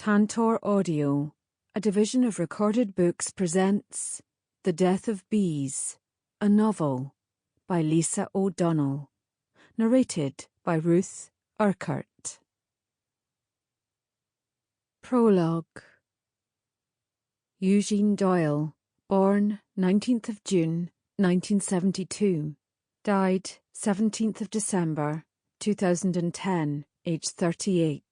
Tantor Audio, a division of Recorded Books, presents The Death of Bees, a novel by Lisa O'Donnell, narrated by Ruth, Urquhart. Prologue. Eugene Doyle, born 19th of June 1972, died 17th of December 2010, aged 38.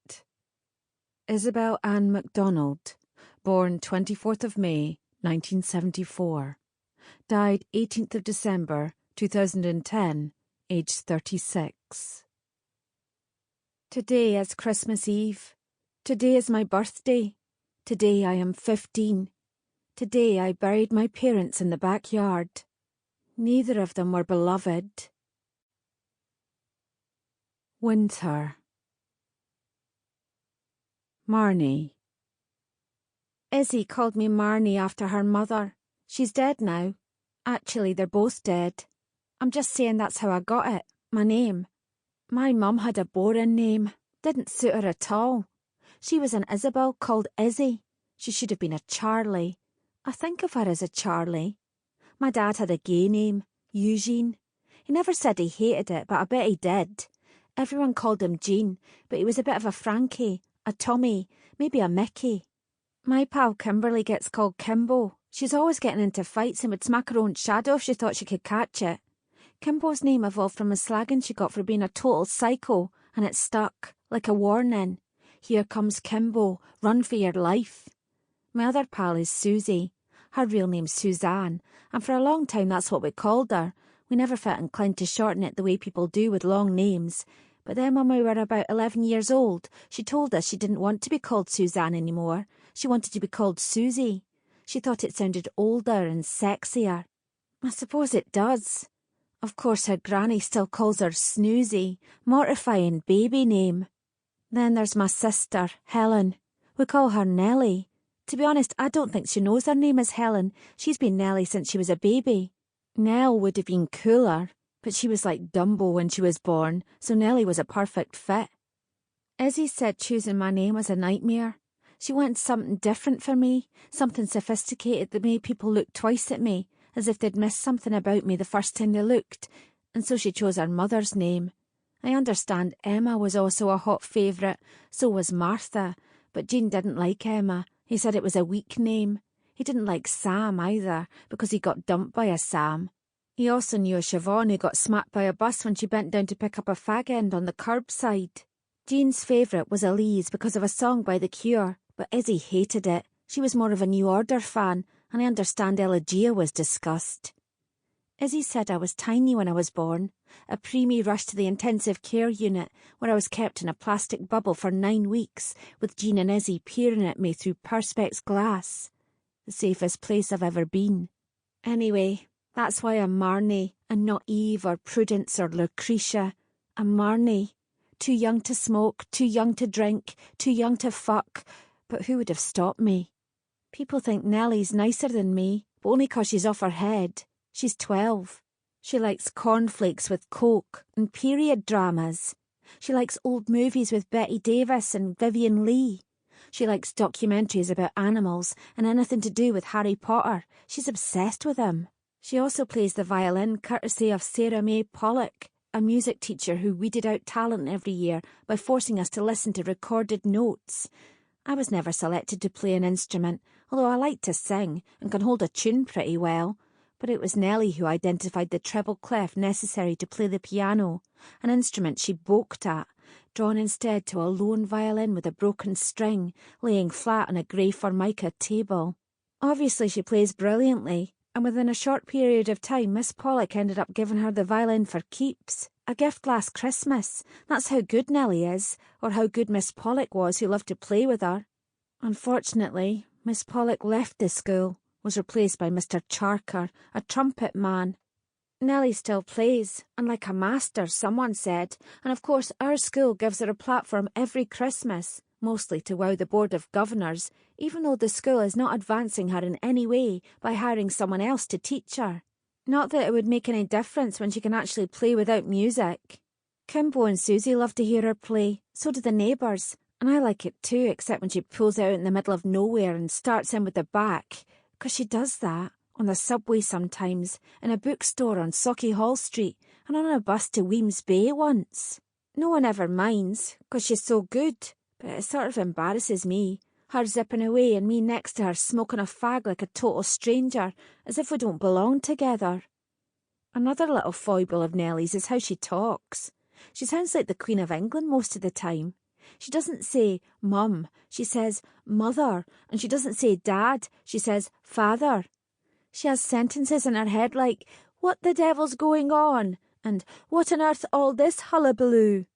Isabel Ann MacDonald, born 24th of May 1974, died 18th of December 2010, aged 36. Today is Christmas Eve. Today is my birthday. Today I am 15. Today I buried my parents in the backyard. Neither of them were beloved. Winter. Marnie. Izzy called me Marnie after her mother. She's dead now. Actually, they're both dead. I'm just saying that's how I got it, my name. My mum had a boring name. Didn't suit her at all. She was an Isabel called Izzy. She should have been a Charlie. I think of her as a Charlie. My dad had a gay name, Eugene. He never said he hated it, but I bet he did. Everyone called him Gene, but he was a bit of a Frankie, a Tommy, maybe a Mickey. My pal Kimberly gets called Kimbo. She's always getting into fights and would smack her own shadow if she thought she could catch it. Kimbo's name evolved from a slagging she got for being a total psycho, and it stuck, like a warning. Here comes Kimbo, run for your life. My other pal is Susie. Her real name's Suzanne, and for a long time that's what we called her. We never felt inclined to shorten it the way people do with long names. But then when we were about 11 years old, she told us she didn't want to be called Suzanne anymore. She wanted to be called Susie. She thought it sounded older and sexier. I suppose it does. Of course her granny still calls her Snoozy, mortifying baby name. Then there's my sister, Helen. We call her Nelly. To be honest, I don't think she knows her name is Helen. She's been Nelly since she was a baby. Nell would have been cooler, but she was like Dumbo when she was born, so Nelly was a perfect fit. Izzy said choosing my name was a nightmare. She wanted something different for me, something sophisticated that made people look twice at me, as if they'd missed something about me the first time they looked, and so she chose her mother's name. I understand Emma was also a hot favourite, so was Martha, but Gene didn't like Emma. He said it was a weak name. He didn't like Sam either, because he got dumped by a Sam. He also knew a Siobhan who got smacked by a bus when she bent down to pick up a fag end on the curbside. Jean's favourite was Elise because of a song by The Cure, but Izzy hated it. She was more of a New Order fan, and I understand Elegia was discussed. Izzy said I was tiny when I was born. A preemie rushed to the intensive care unit, where I was kept in a plastic bubble for 9 weeks, with Jean and Izzy peering at me through Perspex glass. The safest place I've ever been. Anyway, that's why I'm Marnie, and not Eve or Prudence or Lucretia. I'm Marnie. Too young to smoke, too young to drink, too young to fuck. But who would have stopped me? People think Nelly's nicer than me, but only 'cause she's off her head. She's 12. She likes cornflakes with Coke and period dramas. She likes old movies with Betty Davis and Vivian Leigh. She likes documentaries about animals and anything to do with Harry Potter. She's obsessed with him. She also plays the violin courtesy of Sarah May Pollock, a music teacher who weeded out talent every year by forcing us to listen to recorded notes. I was never selected to play an instrument, although I like to sing and can hold a tune pretty well. But it was Nelly who identified the treble clef necessary to play the piano, an instrument she balked at, drawn instead to a lone violin with a broken string, laying flat on a grey formica table. Obviously she plays brilliantly, and within a short period of time Miss Pollock ended up giving her the violin for keeps. A gift last Christmas. That's how good Nelly is, or how good Miss Pollock was who loved to play with her. Unfortunately, Miss Pollock left the school, was replaced by Mr. Charker, a trumpet man. Nelly still plays, and like a master, someone said, and of course our school gives her a platform every Christmas, mostly to wow the Board of Governors, even though the school is not advancing her in any way by hiring someone else to teach her. Not that it would make any difference when she can actually play without music. Kimbo and Susie love to hear her play, so do the neighbours, And I like it too, except when she pulls out in the middle of nowhere and starts in with the back, 'cause she does that, on the subway sometimes, in a bookstore on Sauchiehall Street, and on a bus to Weems Bay once. No one ever minds, 'cause she's so good, but it sort of embarrasses me, her zipping away and me next to her smoking a fag like a total stranger, as if we don't belong together. Another little foible of Nelly's is how she talks. She sounds like the Queen of England most of the time. She doesn't say mum, she says mother, and she doesn't say dad, she says father. She has sentences in her head like, what the devil's going on? And what on earth all this hullabaloo?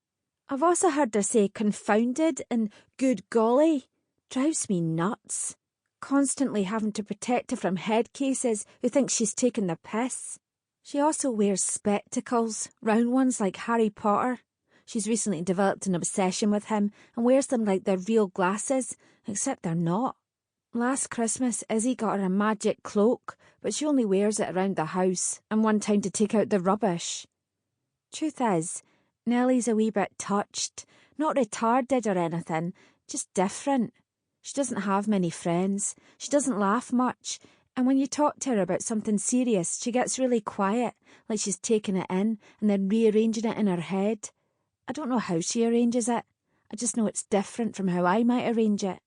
I've also heard her say confounded and good golly. Drives me nuts. Constantly having to protect her from head cases who think she's taking the piss. She also wears spectacles, round ones like Harry Potter. She's recently developed an obsession with him and wears them like they're real glasses, except they're not. Last Christmas, Izzy got her a magic cloak, but she only wears it around the house and one time to take out the rubbish. Truth is, Nelly's a wee bit touched, not retarded or anything, just different. She doesn't have many friends, she doesn't laugh much, and when you talk to her about something serious, she gets really quiet, like she's taking it in and then rearranging it in her head. I don't know how she arranges it. I just know it's different from how I might arrange it.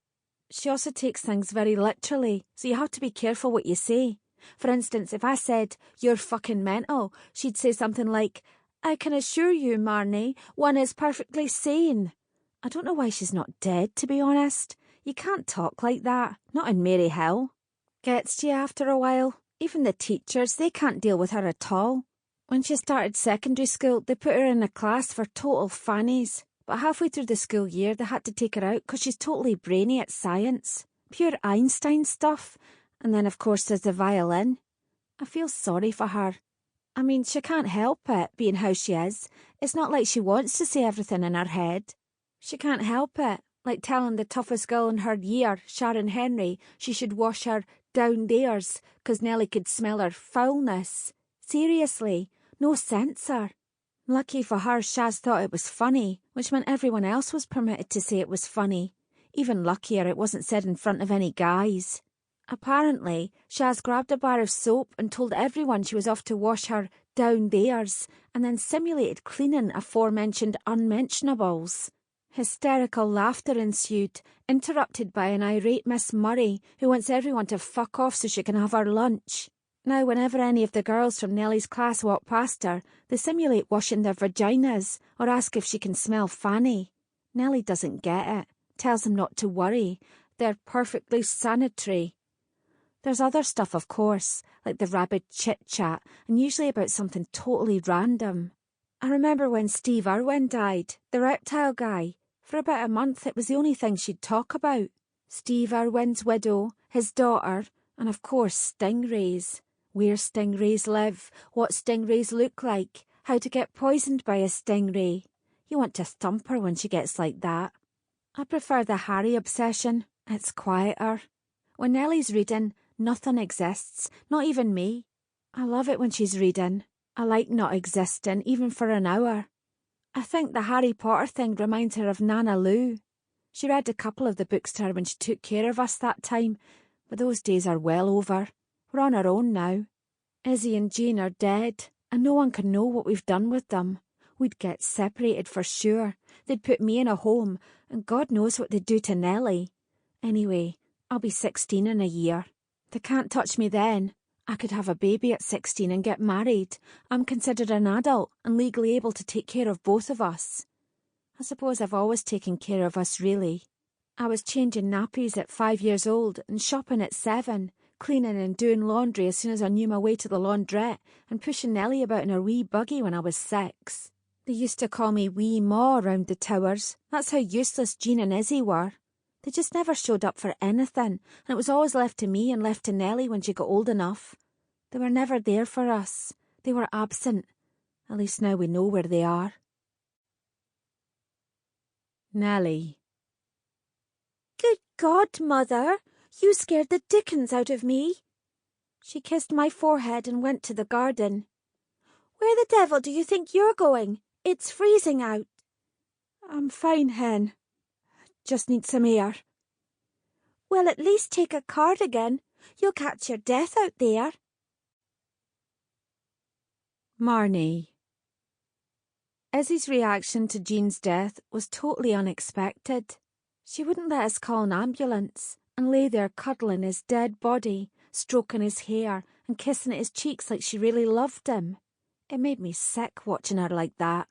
She also takes things very literally, so you have to be careful what you say. For instance, if I said, you're fucking mental, she'd say something like, I can assure you, Marnie, one is perfectly sane. I don't know why she's not dead, to be honest. You can't talk like that, not in Maryhill. Gets to you after a while. Even the teachers, they can't deal with her at all. When she started secondary school, they put her in a class for total fannies. But halfway through the school year, they had to take her out because she's totally brainy at science. Pure Einstein stuff. And then, of course, there's the violin. I feel sorry for her. I mean, she can't help it, being how she is. It's not like she wants to say everything in her head. She can't help it, like telling the toughest girl in her year, Sharon Henry, she should wash her down theirs, 'cause Nelly could smell her foulness. Seriously, no censor. Lucky for her, Shaz thought it was funny, which meant everyone else was permitted to say it was funny. Even luckier it wasn't said in front of any guys. Apparently, Shaz grabbed a bar of soap and told everyone she was off to wash her down theirs, and then simulated cleaning aforementioned unmentionables. Hysterical laughter ensued, interrupted by an irate Miss Murray, who wants everyone to fuck off so she can have her lunch. Now, whenever any of the girls from Nelly's class walk past her, they simulate washing their vaginas, or ask if she can smell fanny. Nelly doesn't get it, tells them not to worry. They're perfectly sanitary. There's other stuff, of course, like the rabid chit-chat, and usually about something totally random. I remember when Steve Irwin died, the reptile guy. For about a month it was the only thing she'd talk about. Steve Irwin's widow, his daughter, and of course stingrays. Where stingrays live, what stingrays look like, how to get poisoned by a stingray. You want to thump her when she gets like that. I prefer the Harry obsession. It's quieter. When Nelly's reading, nothing exists, not even me. I love it when she's reading. I like not existing, even for an hour. I think the Harry Potter thing reminds her of Nana Lou. She read a couple of the books to her when she took care of us that time, but those days are well over. We're on our own now. Izzy and Jean are dead, and no one can know what we've done with them. We'd get separated for sure. They'd put me in a home, and God knows what they'd do to Nelly. Anyway, I'll be 16 in a year. They can't touch me then. I could have a baby at 16 and get married. I'm considered an adult and legally able to take care of both of us. I suppose I've always taken care of us, really. I was changing nappies at 5 years old and shopping at 7, cleaning and doing laundry as soon as I knew my way to the laundrette, and pushing Nelly about in her wee buggy when I was 6. They used to call me Wee Ma round the towers. That's how useless Jean and Izzy were. They just never showed up for anything, and it was always left to me and left to Nelly when she got old enough. They were never there for us. They were absent. At least now we know where they are. Nelly. Good God, Mother! You scared the dickens out of me. She kissed my forehead and went to the garden. Where the devil do you think you're going? It's freezing out. I'm fine, Hen. Just need some air. Well, at least take a cardigan. You'll catch your death out there. Marnie. Izzy's reaction to Jean's death was totally unexpected. She wouldn't let us call an ambulance and lay there cuddling his dead body, stroking his hair and kissing at his cheeks like she really loved him. It made me sick watching her like that.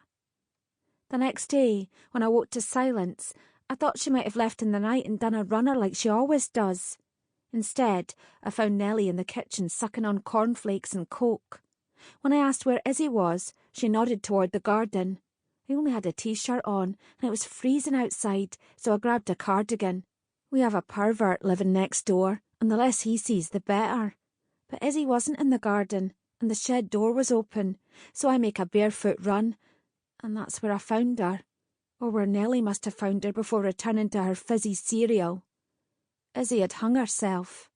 The next day, when I woke to silence, I thought she might have left in the night and done a runner like she always does. Instead, I found Nelly in the kitchen sucking on cornflakes and Coke. When I asked where Izzy was, she nodded toward the garden. I only had a t-shirt on, and it was freezing outside, so I grabbed a cardigan. We have a pervert living next door, and the less he sees, the better. But Izzy wasn't in the garden, and the shed door was open, so I make a barefoot run, and that's where I found her. Or where Nelly must have found her before returning to her fizzy cereal. Izzy had hung herself.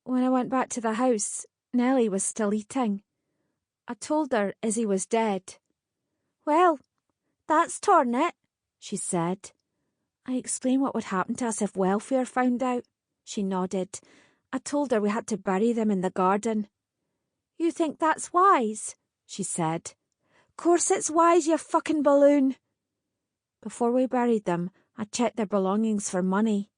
When I went back to the house, Nelly was still eating. I told her Izzy was dead. Well, that's torn it, she said. I explained what would happen to us if welfare found out. She nodded. I told her we had to bury them in the garden. You think that's wise? She said. Course it's wise, you fucking balloon. Before we buried them, I checked their belongings for money.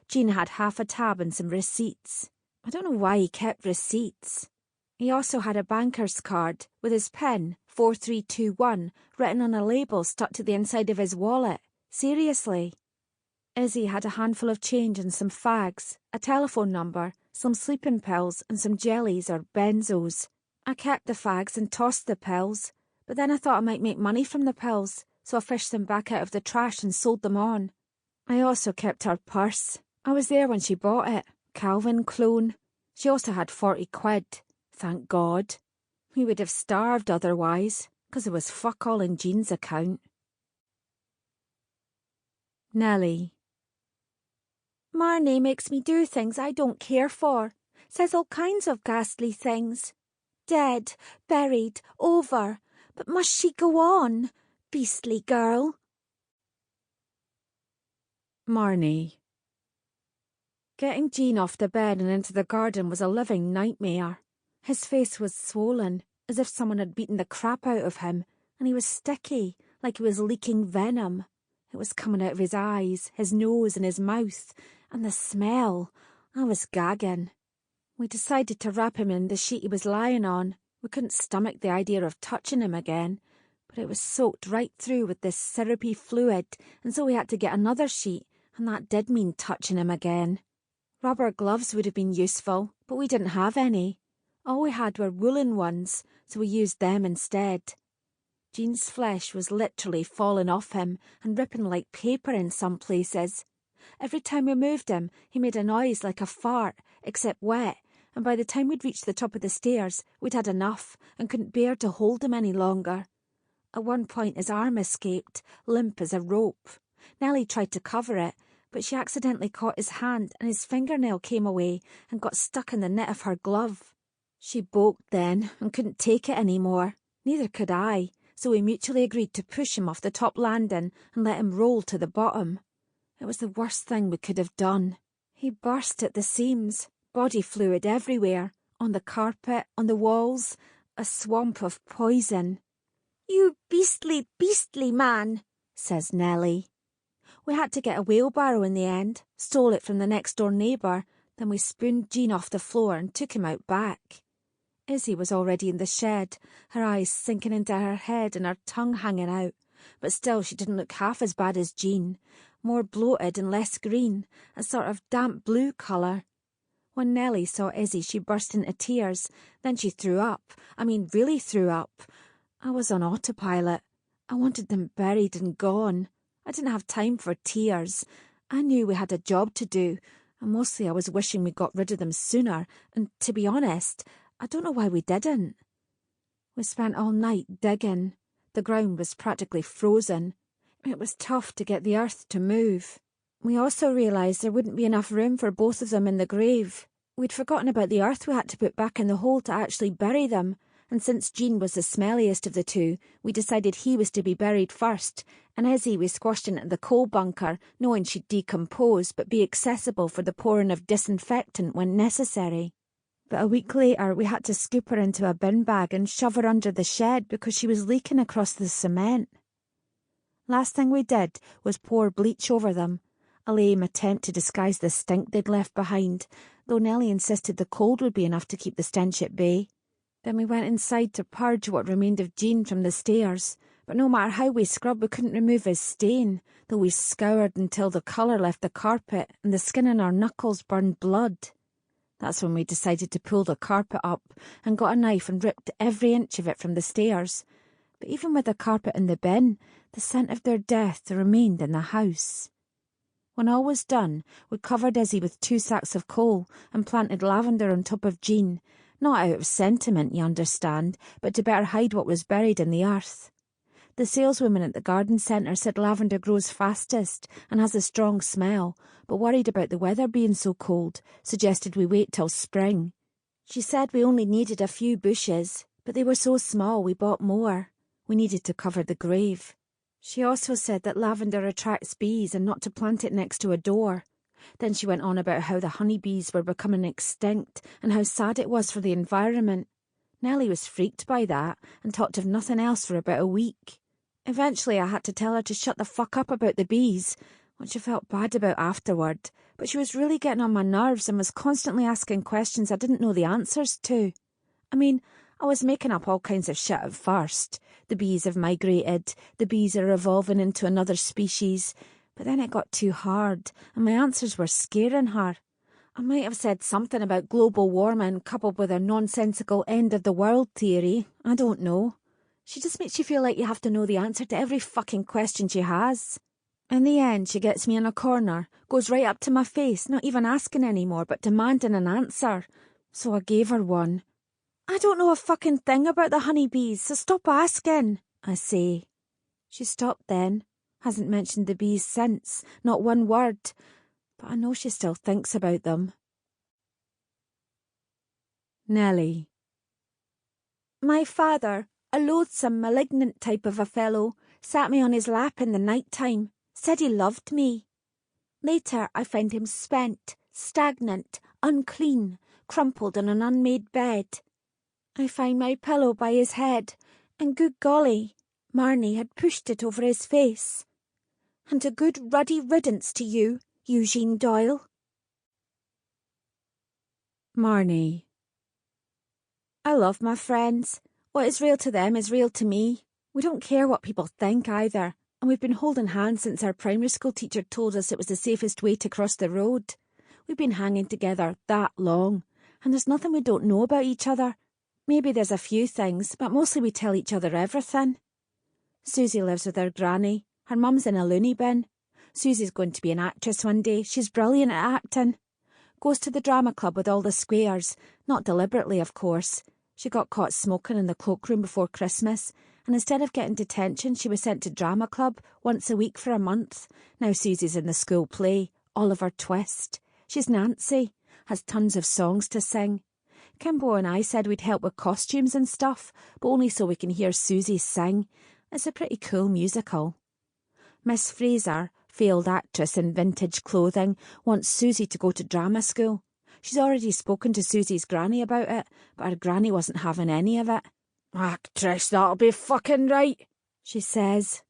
Jean had half a tab and some receipts. I don't know why he kept receipts. He also had a banker's card with his PIN, 4321, written on a label stuck to the inside of his wallet. Seriously. Izzy had a handful of change and some fags, a telephone number, some sleeping pills and some jellies or benzos. I kept the fags and tossed the pills, but then I thought I might make money from the pills, so I fished them back out of the trash and sold them on. I also kept her purse. I was there when she bought it. Calvin clone. She also had 40 quid. Thank God. We would have starved otherwise, because there was fuck all in Jean's account. Nelly. Marnie makes me do things I don't care for. Says all kinds of ghastly things. Dead, buried, over. But must she go on? Beastly girl. Marnie. Getting Jean off the bed and into the garden was a living nightmare. His face was swollen, as if someone had beaten the crap out of him, and he was sticky, like he was leaking venom. It was coming out of his eyes, his nose and his mouth, and the smell. I was gagging. We decided to wrap him in the sheet he was lying on. We couldn't stomach the idea of touching him again, but it was soaked right through with this syrupy fluid, and so we had to get another sheet, and that did mean touching him again. Rubber gloves would have been useful, but we didn't have any. All we had were woolen ones, so we used them instead. Jean's flesh was literally falling off him and ripping like paper in some places. Every time we moved him, he made a noise like a fart, except wet, and by the time we'd reached the top of the stairs, we'd had enough and couldn't bear to hold him any longer. At one point his arm escaped, limp as a rope. Nelly tried to cover it, but she accidentally caught his hand and his fingernail came away and got stuck in the knit of her glove. She balked then and couldn't take it any more. Neither could I, so we mutually agreed to push him off the top landing and let him roll to the bottom. It was the worst thing we could have done. He burst at the seams, body fluid everywhere, on the carpet, on the walls, a swamp of poison. You beastly, beastly man, says Nelly. We had to get a wheelbarrow in the end, stole it from the next door neighbour, then we spooned Jean off the floor and took him out back. Izzy was already in the shed, her eyes sinking into her head and her tongue hanging out, but still she didn't look half as bad as Jean, more bloated and less green, a sort of damp blue colour. When Nelly saw Izzy she burst into tears, then she threw up, really threw up. I was on autopilot. I wanted them buried and gone. I didn't have time for tears. I knew we had a job to do, and mostly I was wishing we got rid of them sooner, and to be honest, I don't know why we didn't. We spent all night digging. The ground was practically frozen. It was tough to get the earth to move. We also realised there wouldn't be enough room for both of them in the grave. We'd forgotten about the earth we had to put back in the hole to actually bury them, and since Jean was the smelliest of the two, we decided he was to be buried first, and Izzy we squashed into the coal bunker, knowing she'd decompose but be accessible for the pouring of disinfectant when necessary. But a week later we had to scoop her into a bin bag and shove her under the shed because she was leaking across the cement. Last thing we did was pour bleach over them, a lame attempt to disguise the stink they'd left behind, though Nelly insisted the cold would be enough to keep the stench at bay. Then we went inside to purge what remained of Jean from the stairs, but no matter how we scrubbed we couldn't remove his stain, though we scoured until the colour left the carpet and the skin on our knuckles burned blood. That's when we decided to pull the carpet up and got a knife and ripped every inch of it from the stairs. But even with the carpet in the bin, the scent of their death remained in the house. When all was done, we covered Izzy with 2 sacks of coal and planted lavender on top of Jean, not out of sentiment, you understand, but to better hide what was buried in the earth. The saleswoman at the garden centre said lavender grows fastest and has a strong smell, but worried about the weather being so cold, suggested we wait till spring. She said we only needed a few bushes, but they were so small we bought more. We needed to cover the grave. She also said that lavender attracts bees and not to plant it next to a door. Then she went on about how the honeybees were becoming extinct and how sad it was for the environment. Nelly was freaked by that and talked of nothing else for about a week. Eventually I had to tell her to shut the fuck up about the bees, which I felt bad about afterward, but she was really getting on my nerves and was constantly asking questions I didn't know the answers to. I mean, I was making up all kinds of shit at first. The bees have migrated, the bees are evolving into another species, but then it got too hard and my answers were scaring her. I might have said something about global warming coupled with her nonsensical end-of-the-world theory. I don't know. She just makes you feel like you have to know the answer to every fucking question she has. In the end, she gets me in a corner, goes right up to my face, not even asking anymore, but demanding an answer. So I gave her one. I don't know a fucking thing about the honeybees, so stop asking, I say. She stopped then. Hasn't mentioned the bees since, not one word. But I know she still thinks about them. Nelly. My father, a loathsome, malignant type of a fellow, sat me on his lap in the night time, said he loved me. Later I find him spent, stagnant, unclean, crumpled on an unmade bed. I find my pillow by his head, and good golly, Marnie had pushed it over his face. And a good ruddy riddance to you, Eugene Doyle. Marnie. I love my friends. What is real to them is real to me. We don't care what people think either, and we've been holding hands since our primary school teacher told us it was the safest way to cross the road. We've been hanging together that long, and there's nothing we don't know about each other. Maybe there's a few things, but mostly we tell each other everything. Susie lives with her granny. Her mum's in a loony bin. Susie's going to be an actress one day. She's brilliant at acting. Goes to the drama club with all the squares. Not deliberately, of course. She got caught smoking in the cloakroom before Christmas, and instead of getting detention, she was sent to drama club once a week for a month. Now Susie's in the school play, Oliver Twist. She's Nancy, has tons of songs to sing. Kimbo and I said we'd help with costumes and stuff, but only so we can hear Susie sing. It's a pretty cool musical. Miss Fraser, failed actress in vintage clothing, wants Susie to go to drama school. She's already spoken to Susie's granny about it, but her granny wasn't having any of it. Actress, that'll be fucking right, she says.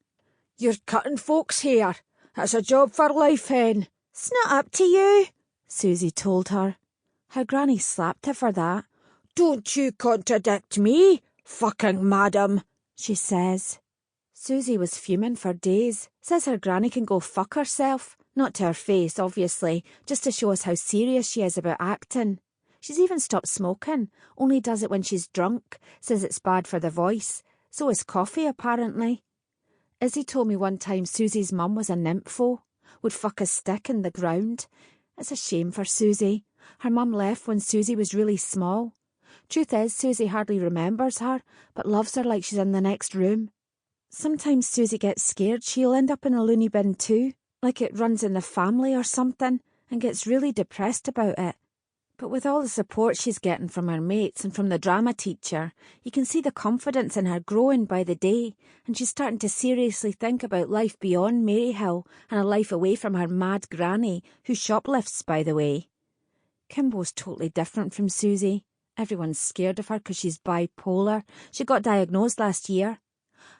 You're cutting folks' hair. That's a job for life, hen. It's not up to you, Susie told her. Her granny slapped her for that. Don't you contradict me, fucking madam, she says. Susie was fuming for days. Says her granny can go fuck herself. Not to her face, obviously, just to show us how serious she is about acting. She's even stopped smoking, only does it when she's drunk, says it's bad for the voice. So is coffee, apparently. Izzy told me one time Susie's mum was a nympho, would fuck a stick in the ground. It's a shame for Susie. Her mum left when Susie was really small. Truth is, Susie hardly remembers her, but loves her like she's in the next room. Sometimes Susie gets scared she'll end up in a loony bin too, like it runs in the family or something, and gets really depressed about it. But with all the support she's getting from her mates and from the drama teacher, you can see the confidence in her growing by the day, and she's starting to seriously think about life beyond Maryhill and a life away from her mad granny, who shoplifts, by the way. Kimbo's totally different from Susie. Everyone's scared of her because she's bipolar. She got diagnosed last year.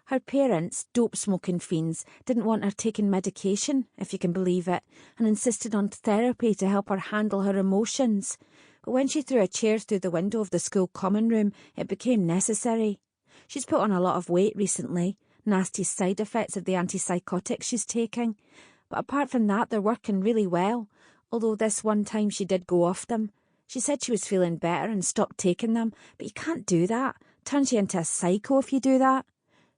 Her parents, dope-smoking fiends, didn't want her taking medication, if you can believe it, and insisted on therapy to help her handle her emotions. But when she threw a chair through the window of the school common room, it became necessary. She's put on a lot of weight recently, nasty side effects of the antipsychotics she's taking. But apart from that, they're working really well, although this one time she did go off them. She said she was feeling better and stopped taking them, but you can't do that. Turns you into a psycho if you do that.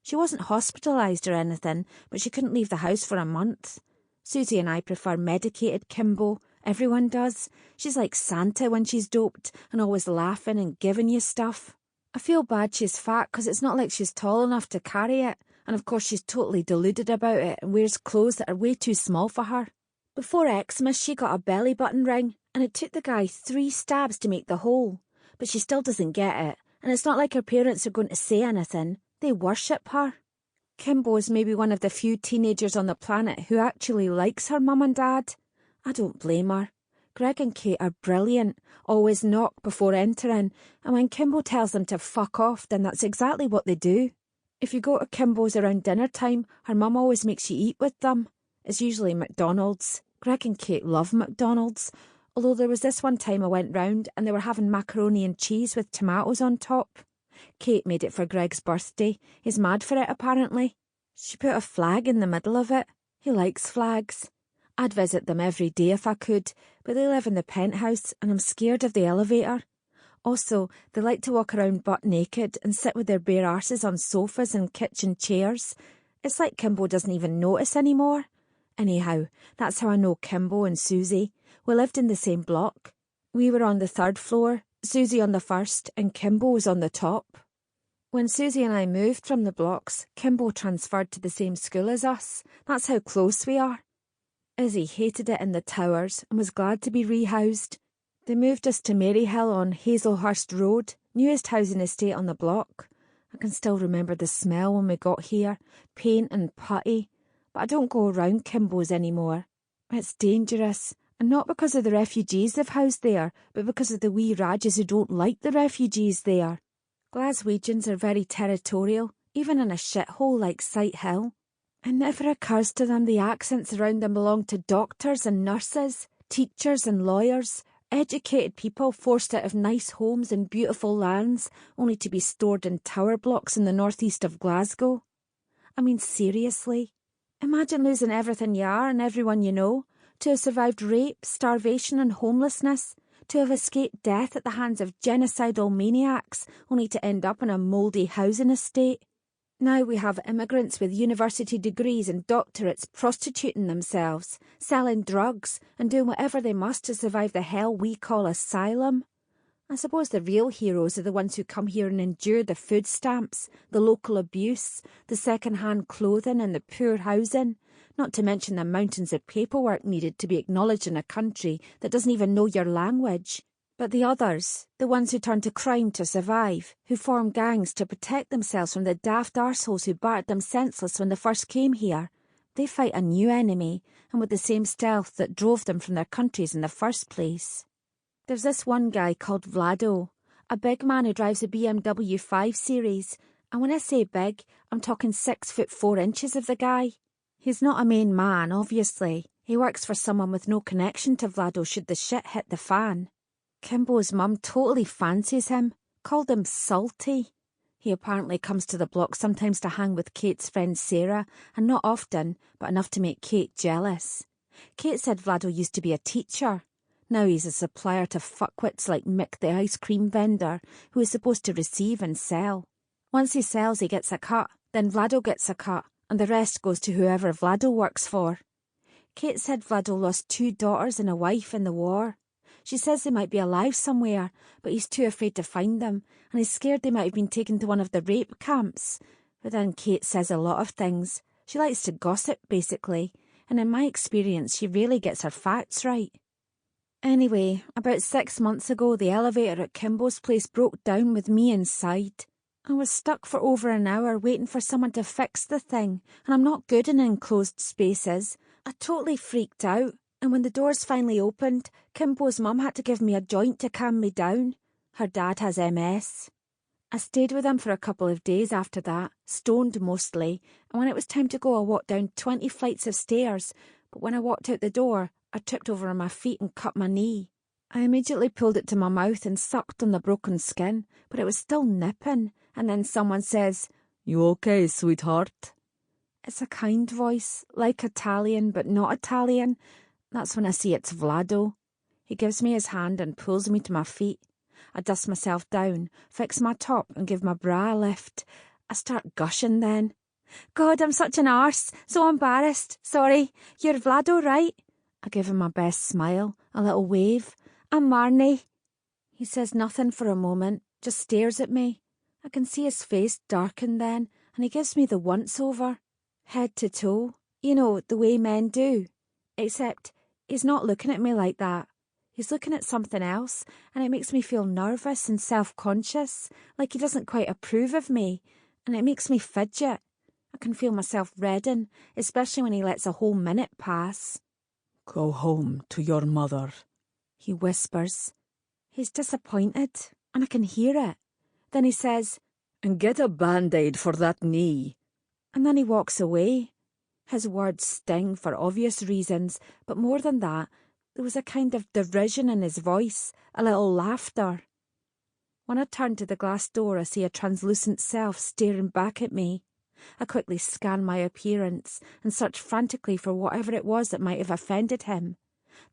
She wasn't hospitalised or anything, but she couldn't leave the house for a month. Susie and I prefer medicated Kimbo. Everyone does. She's like Santa when she's doped and always laughing and giving you stuff. I feel bad she's fat because it's not like she's tall enough to carry it. And of course she's totally deluded about it and wears clothes that are way too small for her. Before Xmas she got a belly button ring and it took the guy 3 stabs to make the hole. But she still doesn't get it. And it's not like her parents are going to say anything. They worship her. Kimbo is maybe one of the few teenagers on the planet who actually likes her mum and dad. I don't blame her. Greg and Kate are brilliant, always knock before entering, and when Kimbo tells them to fuck off, then that's exactly what they do. If you go to Kimbo's around dinner time, her mum always makes you eat with them. It's usually McDonald's. Greg and Kate love McDonald's, although there was this one time I went round and they were having macaroni and cheese with tomatoes on top. Kate made it for Greg's birthday. He's mad for it, apparently. She put a flag in the middle of it. He likes flags. I'd visit them every day if I could, but they live in the penthouse and I'm scared of the elevator. Also, they like to walk around butt naked and sit with their bare arses on sofas and kitchen chairs. It's like Kimbo doesn't even notice anymore. Anyhow, that's how I know Kimbo and Susie. We lived in the same block. We were on the 3rd floor, Susie on the 1st, and Kimbo was on the top. When Susie and I moved from the blocks, Kimbo transferred to the same school as us. That's how close we are. Izzy hated it in the towers and was glad to be rehoused. They moved us to Maryhill on Hazlehurst Road, newest housing estate on the block. I can still remember the smell when we got here, paint and putty. But I don't go around Kimbo's anymore. It's dangerous. And not because of the refugees they've housed there, but because of the wee Rajas who don't like the refugees there. Glaswegians are very territorial, even in a shithole like Sight Hill. It never occurs to them the accents around them belong to doctors and nurses, teachers and lawyers, educated people forced out of nice homes and beautiful lands, only to be stored in tower blocks in the northeast of Glasgow. I mean, seriously. Imagine losing everything you are and everyone you know, to have survived rape, starvation and homelessness, to have escaped death at the hands of genocidal maniacs, only to end up in a mouldy housing estate. Now we have immigrants with university degrees and doctorates prostituting themselves, selling drugs and doing whatever they must to survive the hell we call asylum. I suppose the real heroes are the ones who come here and endure the food stamps, the local abuse, the second-hand clothing and the poor housing, not to mention the mountains of paperwork needed to be acknowledged in a country that doesn't even know your language. But the others, the ones who turn to crime to survive, who form gangs to protect themselves from the daft arseholes who battered them senseless when they first came here, they fight a new enemy, and with the same stealth that drove them from their countries in the first place. There's this one guy called Vlado, a big man who drives a BMW 5 Series, and when I say big, I'm talking 6'4" of the guy. He's not a main man, obviously. He works for someone with no connection to Vlado should the shit hit the fan. Kimbo's mum totally fancies him, called him Salty. He apparently comes to the block sometimes to hang with Kate's friend Sarah, and not often, but enough to make Kate jealous. Kate said Vlado used to be a teacher. Now he's a supplier to fuckwits like Mick the ice cream vendor, who is supposed to receive and sell. Once he sells, he gets a cut, then Vlado gets a cut, and the rest goes to whoever Vlado works for. Kate said Vlado lost 2 daughters and a wife in the war. She says they might be alive somewhere, but he's too afraid to find them, and he's scared they might have been taken to one of the rape camps. But then Kate says a lot of things. She likes to gossip, basically, and in my experience, she rarely gets her facts right. Anyway, about 6 months ago, the elevator at Kimbo's place broke down with me inside. I was stuck for over an hour waiting for someone to fix the thing, and I'm not good in enclosed spaces. I totally freaked out, and when the doors finally opened, Kimbo's mum had to give me a joint to calm me down. Her dad has MS. I stayed with him for a couple of days after that, stoned mostly, and when it was time to go I walked down 20 flights of stairs, but when I walked out the door, I tripped over on my feet and cut my knee. I immediately pulled it to my mouth and sucked on the broken skin, but it was still nipping, and then someone says, "You okay, sweetheart?" It's a kind voice, like Italian but not Italian. That's when I see it's Vlado. He gives me his hand and pulls me to my feet. I dust myself down, fix my top and give my bra a lift. I start gushing then. "God, I'm such an arse, so embarrassed. Sorry, you're Vlado, right?" I give him my best smile, a little wave. "I'm Marnie." He says nothing for a moment, just stares at me. I can see his face darken then, and he gives me the once-over, head to toe. You know, the way men do. Except he's not looking at me like that. He's looking at something else, and it makes me feel nervous and self-conscious, like he doesn't quite approve of me, and it makes me fidget. I can feel myself redden, especially when he lets a whole minute pass. "Go home to your mother," he whispers. He's disappointed, and I can hear it. Then he says, "And get a band-aid for that knee." And then he walks away. His words sting for obvious reasons, but more than that, there was a kind of derision in his voice, a little laughter. When I turn to the glass door, I see a translucent self staring back at me. I quickly scan my appearance and search frantically for whatever it was that might have offended him.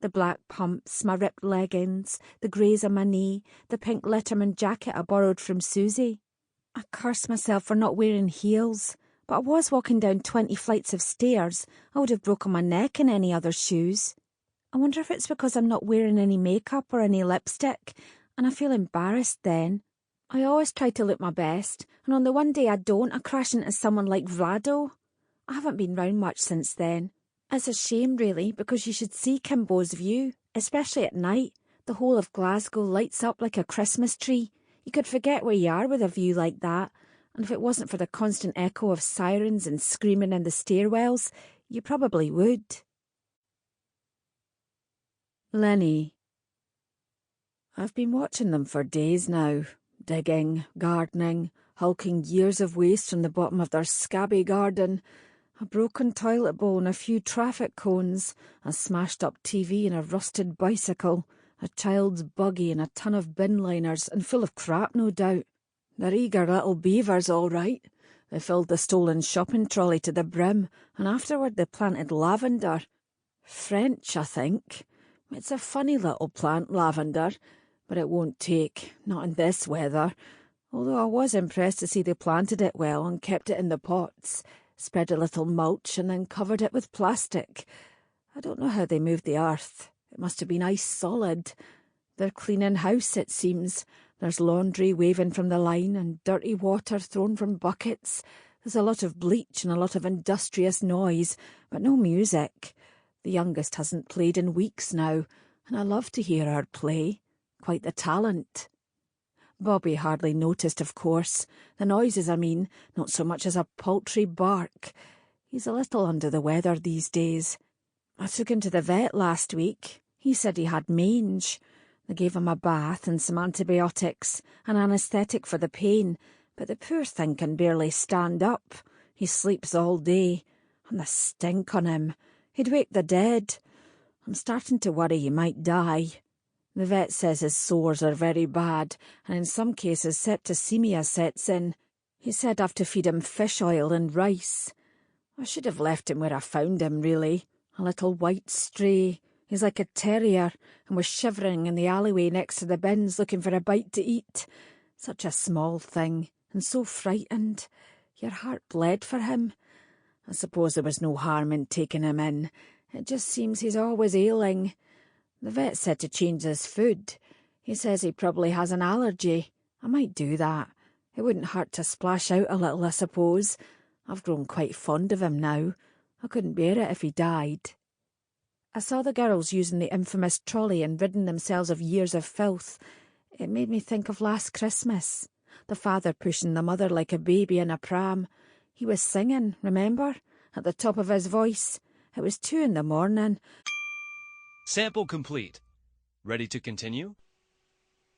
The black pumps, my ripped leggings, the greys on my knee, the pink Letterman jacket I borrowed from Susie. I curse myself for not wearing heels, but I was walking down 20 flights of stairs. I would have broken my neck in any other shoes. I wonder if it's because I'm not wearing any makeup or any lipstick, and I feel embarrassed then. I always try to look my best, and on the one day I don't, I crash into someone like Vlado. I haven't been round much since then. It's a shame, really, because you should see Kimbo's view, especially at night. The whole of Glasgow lights up like a Christmas tree. You could forget where you are with a view like that, and if it wasn't for the constant echo of sirens and screaming in the stairwells, you probably would. Lenny. I've been watching them for days now, digging, gardening, hulking years of waste from the bottom of their scabby garden, a broken toilet bowl and a few traffic cones, a smashed-up TV and a rusted bicycle, a child's buggy and a ton of bin liners, and full of crap, no doubt. They're eager little beavers, all right. They filled the stolen shopping trolley to the brim, and afterward they planted lavender. French, I think. It's a funny little plant, lavender, but it won't take, not in this weather, although I was impressed to see they planted it well and kept it in the pots, spread a little mulch and then covered it with plastic. I don't know how they moved the earth. It must have been ice solid. They're cleaning house, it seems. There's laundry waving from the line and dirty water thrown from buckets. There's a lot of bleach and a lot of industrious noise, but no music. The youngest hasn't played in weeks now, and I love to hear her play. Quite the talent. Bobby hardly noticed, of course. The noises, I mean, not so much as a paltry bark. He's a little under the weather these days. I took him to the vet last week. He said he had mange. They gave him a bath and some antibiotics, an anaesthetic for the pain, but the poor thing can barely stand up. He sleeps all day, and the stink on him. He'd wake the dead. I'm starting to worry he might die. The vet says his sores are very bad, and in some cases septicemia sets in. He said I have to feed him fish oil and rice. I should have left him where I found him, really. A little white stray. He's like a terrier, and was shivering in the alleyway next to the bins looking for a bite to eat. Such a small thing, and so frightened. Your heart bled for him. I suppose there was no harm in taking him in. It just seems he's always ailing. The vet said to change his food. He says he probably has an allergy. I might do that. It wouldn't hurt to splash out a little, I suppose. I've grown quite fond of him now. I couldn't bear it if he died. I saw the girls using the infamous trolley and ridding themselves of years of filth. It made me think of last Christmas. The father pushing the mother like a baby in a pram. He was singing, remember? At the top of his voice. It was 2 a.m. Sample complete. Ready to continue?